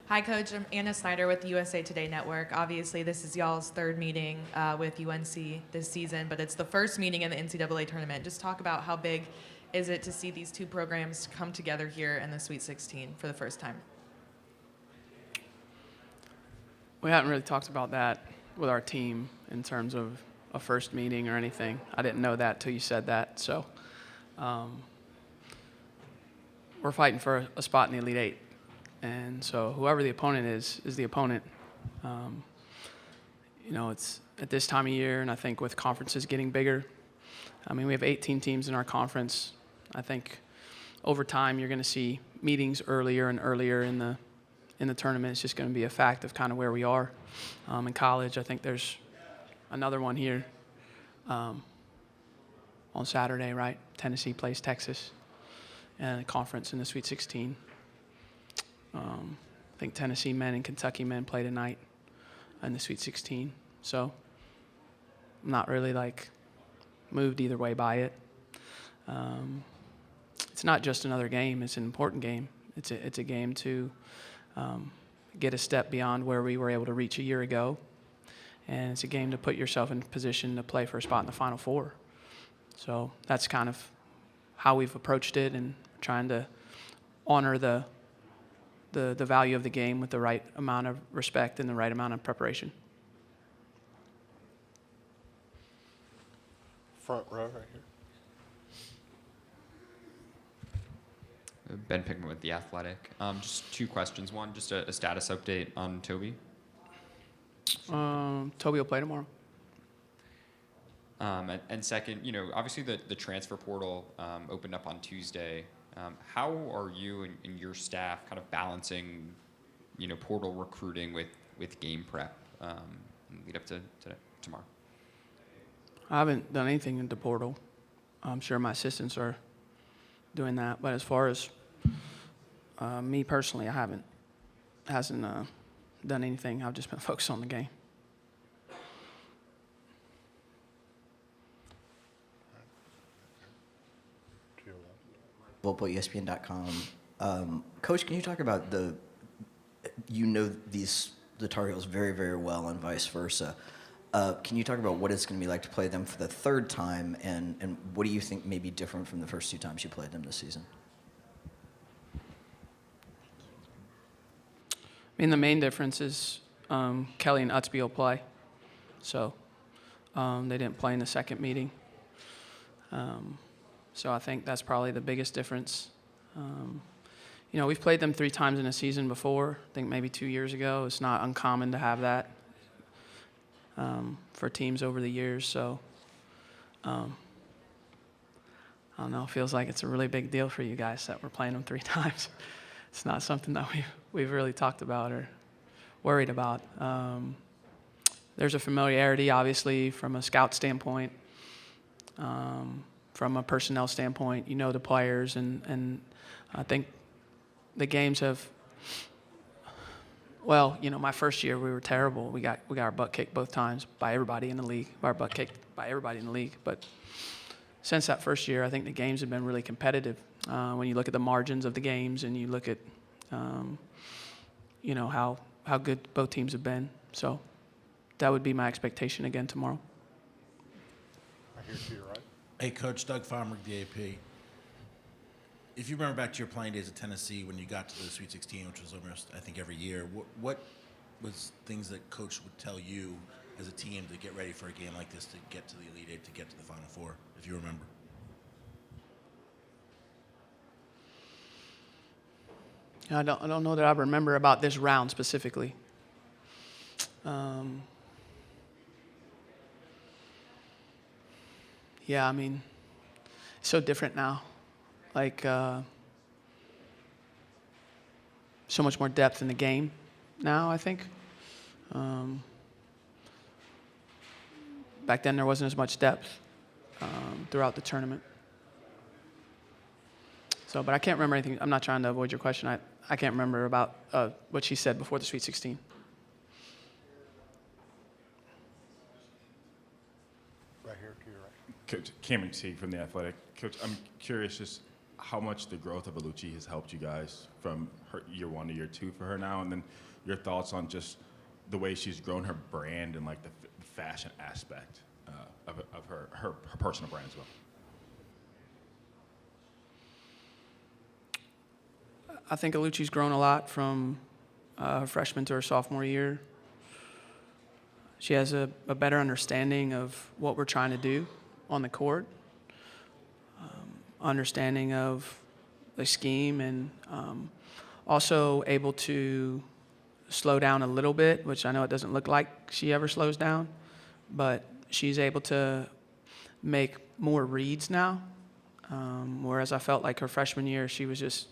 Hi, Coach. I'm Anna Snyder with the USA Today Network. Obviously, this is y'all's third meeting with UNC this season, but it's the first meeting in the NCAA tournament. Just talk about how big is it to see these two programs come together here in the Sweet 16 for the first time? We haven't really talked about that with our team in terms of a first meeting or anything. I didn't know that till you said that. So we're fighting for a spot in the Elite Eight. And so whoever the opponent is the opponent. It's at this time of year, and I think with conferences getting bigger, we have 18 teams in our conference. I think over time you're going to see meetings earlier and earlier in the tournament. It's just going to be a fact of kind of where we are. In college, I think there's another one here on Saturday, right? Tennessee plays Texas and a conference in the Sweet 16. I think Tennessee men and Kentucky men play tonight in the Sweet 16. So I'm not really moved either way by it. It's not just another game. It's an important game. It's a game to get a step beyond where we were able to reach a year ago. And it's a game to put yourself in position to play for a spot in the Final Four. So that's kind of how we've approached it, and trying to honor the value of the game with the right amount of respect and the right amount of preparation. Front row right here. Ben Pickman with The Athletic. Just two questions. One, just a status update on Toby. Toby will play tomorrow. And second, obviously the transfer portal opened up on Tuesday. How are you and your staff kind of balancing, portal recruiting with game prep lead up to tomorrow? I haven't done anything in the portal. I'm sure my assistants are doing that. But as far as me personally, I hasn't done anything. I've just been focused on the game. ESPN.com. Coach, can you talk about the Tar Heels very, very well and vice versa. Can you talk about what it's going to be like to play them for the third time, and what do you think may be different from the first two times you played them this season? The main difference is Kelly and Utsby will play. So they didn't play in the second meeting. So I think that's probably the biggest difference. We've played them 3 times in a season before. I think maybe 2 years ago. It's not uncommon to have that for teams over the years. So I don't know. It feels like it's a really big deal for you guys that we're playing them 3 times. It's not something that we've really talked about or worried about. There's a familiarity, obviously, from a scout standpoint. From a personnel standpoint, the players, and I think the games have, my first year we were terrible. We got our butt kicked both times by everybody in the league. But since that first year, I think the games have been really competitive. When you look at the margins of the games and you look at, how good both teams have been. So that would be my expectation again tomorrow. Right here to your right. Hey, Coach, Doug Fomrick, the AP. If you remember back to your playing days at Tennessee when you got to the Sweet 16, which was almost, I think, every year, what was things that Coach would tell you as a team to get ready for a game like this, to get to the Elite Eight, to get to the Final Four, if you remember? I don't know that I remember about this round specifically. It's so different now. So much more depth in the game now, I think. Back then there wasn't as much depth throughout the tournament. But I can't remember anything. I'm not trying to avoid your question. I can't remember about what she said before the Sweet 16. Right here to your right. Coach Cameron Sieg from The Athletic. Coach, I'm curious, just how much the growth of Aluchi has helped you guys from her year 1 to year 2 for her now, and then your thoughts on just the way she's grown her brand and like the fashion aspect of her personal brand as well. I think Aluchi's grown a lot from her freshman to her sophomore year. She has a better understanding of what we're trying to do on the court, understanding of the scheme, and also able to slow down a little bit, which I know it doesn't look like she ever slows down, but she's able to make more reads now, whereas I felt like her freshman year she was just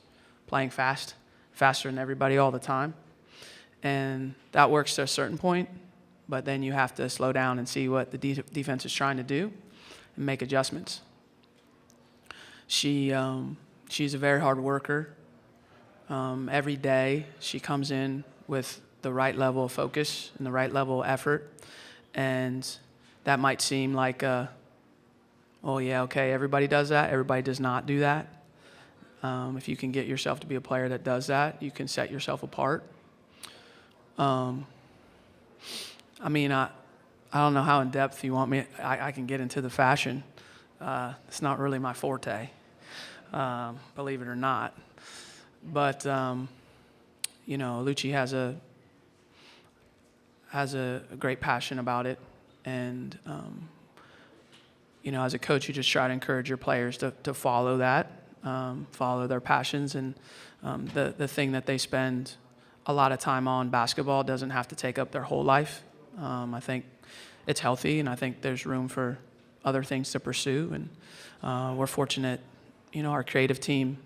playing faster than everybody all the time. And that works to a certain point, but then you have to slow down and see what the defense is trying to do and make adjustments. She's a very hard worker. Every day she comes in with the right level of focus and the right level of effort. And that might seem like, oh yeah, okay, everybody does that. Everybody does not do that. If you can get yourself to be a player that does that, you can set yourself apart. I don't know how in depth you want me. I can get into the fashion. It's not really my forte, believe it or not. But Aluchi has a great passion about it, and as a coach, you just try to encourage your players to follow that. Follow their passions, and the thing that they spend a lot of time on, basketball, doesn't have to take up their whole life. I think it's healthy, and I think there's room for other things to pursue. And we're fortunate, our creative team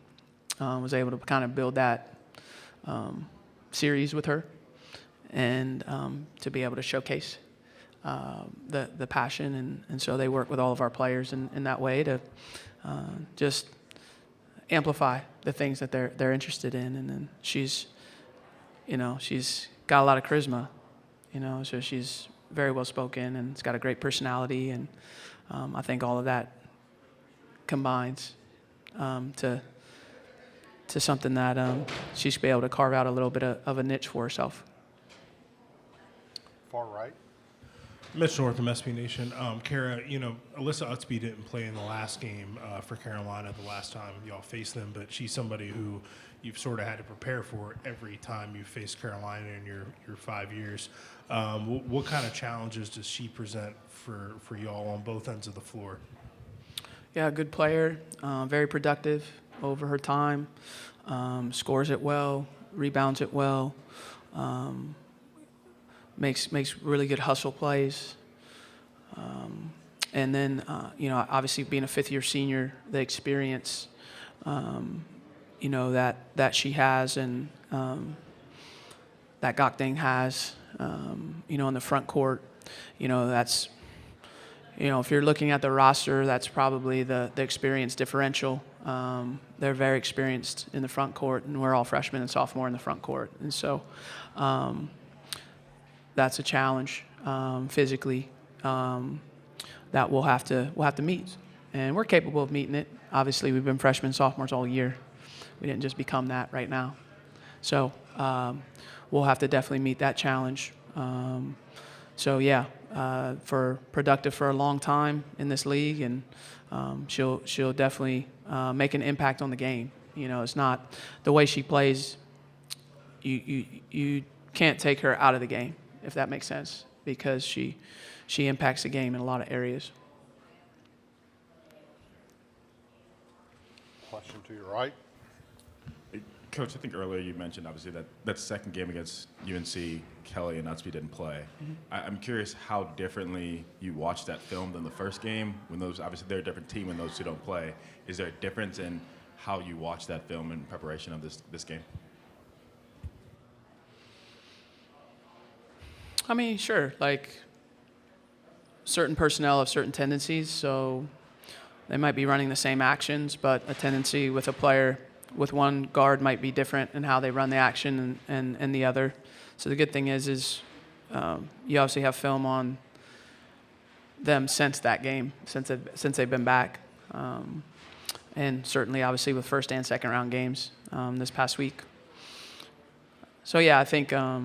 was able to kind of build that series with her, and to be able to showcase the passion. And so they work with all of our players in that way to just amplify the things that they're interested in. And then she's got a lot of charisma, so she's very well spoken and it's got a great personality. And I think all of that combines to something that she should be able to carve out a little bit of a niche for herself. Far right. Mitch North from SB Nation. Kara, Alyssa Utsby didn't play in the last game for Carolina the last time y'all faced them, but she's somebody who you've sort of had to prepare for every time you face Carolina in your 5 years. What kind of challenges does she present for y'all on both ends of the floor? Yeah, good player, very productive over her time, scores it well, rebounds it well, makes really good hustle plays. And then, obviously being a fifth-year senior, the experience, that she has, and that Gokding has, in the front court, that's, if you're looking at the roster, that's probably the experience differential. They're very experienced in the front court, and we're all freshmen and sophomore in the front court. And so that's a challenge physically that we'll have to meet, and we're capable of meeting it. Obviously, we've been freshmen, sophomores all year. We didn't just become that right now. So we'll have to definitely meet that challenge. For productive for a long time in this league, and she'll definitely make an impact on the game. It's not the way she plays. You can't take her out of the game, if that makes sense, because she impacts the game in a lot of areas. Question to your right. Coach, I think earlier you mentioned obviously that second game against UNC, Kelly and Utsby didn't play. Mm-hmm. I'm curious how differently you watched that film than the first game. When obviously they're a different team when those two don't play. Is there a difference in how you watch that film in preparation of this game? Sure. Like, certain personnel have certain tendencies, so they might be running the same actions, but a tendency with a player with one guard might be different in how they run the action and the other. So the good thing is you obviously have film on them since that game, since they've been back. and certainly, obviously, with first and second round games this past week. So yeah, I think I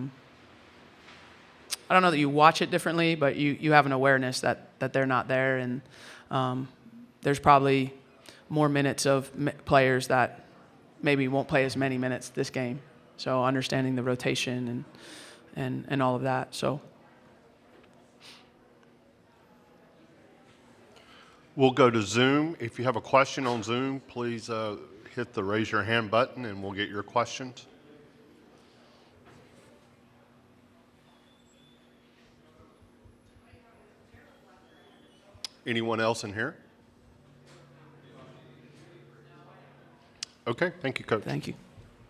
don't know that you watch it differently, but you have an awareness that they're not there, and there's probably more minutes of players that maybe won't play as many minutes this game. So understanding the rotation and all of that. So We'll go to Zoom. If you have a question on Zoom, please hit the raise your hand button and we'll get your questions. Anyone else in here? Okay, thank you, Coach. thank you.